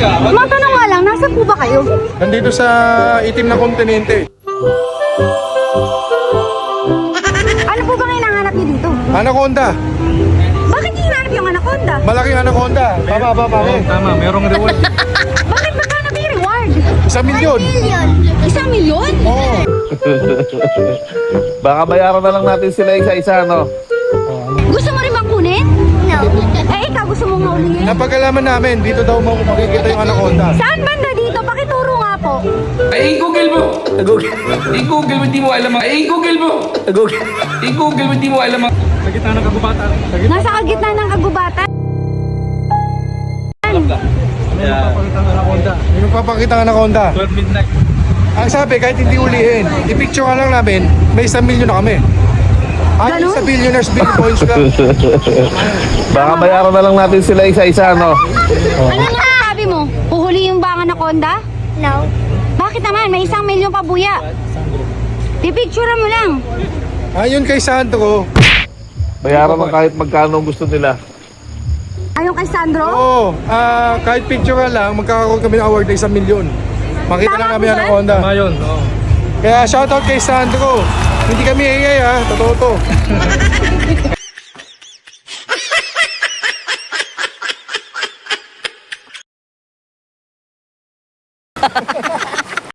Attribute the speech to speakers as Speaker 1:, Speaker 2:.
Speaker 1: Matanong nga lang, nasa po ba kayo?
Speaker 2: Nandito sa itim na kontinente.
Speaker 1: Ano po bang hinahanap niyo dito?
Speaker 2: Anaconda.
Speaker 1: Bakit niyo hinahanap yung anaconda?
Speaker 2: Malaking anaconda. Baba, pare.
Speaker 3: Tama, merong reward.
Speaker 1: Bakit magkano ba yung reward?
Speaker 2: 1,000,000.
Speaker 1: 1,000,000?
Speaker 2: Oo.
Speaker 4: Baka bayaran na lang natin sila isa-isa, no?
Speaker 1: Gusto mo rin bang kunin? No. Eh, ikaw gusto mong maulihin?
Speaker 2: Napagalaman namin, dito daw mo makikita yung anaconda.
Speaker 1: Saan banda dito? Pakituro nga po.
Speaker 5: Ay, i-google mo! I-google mo, hindi mo alam. Ay, i-google mo! I-google mo, hindi mo alam.
Speaker 3: Sa gitna ng kagubatan.
Speaker 1: Nasa kagitna ng kagubatan.
Speaker 2: Yung magpapakita ng anaconda.
Speaker 3: 12 midnight.
Speaker 2: Ang sabi, kahit hindi ulihin, i-picture ka lang namin, may 1,000,000 na kami. Ayon
Speaker 1: Ganun?
Speaker 2: sa Billionaires Bill Coins Club.
Speaker 4: Baka bayaran na lang natin sila isa-isa, no?
Speaker 1: Ano nga sabi mo? Huhulihin ba ang anaconda? No. Bakit naman? May 1,000,000 pa buya. Pipicture mo lang.
Speaker 2: Ayon kay Sandro,
Speaker 4: Bayaran ng kahit magkano gusto nila.
Speaker 1: Ayon kay Sandro?
Speaker 2: kahit picture ka lang, magkakaroon kami ng award na 1,000,000. Makita
Speaker 1: Tama
Speaker 2: lang
Speaker 1: po
Speaker 2: kami
Speaker 1: ba?
Speaker 2: ang anaconda.
Speaker 3: Tama yun. Oo.
Speaker 2: Kaya shoutout kay Sandro. Hindi kami ingay ha, totoo to.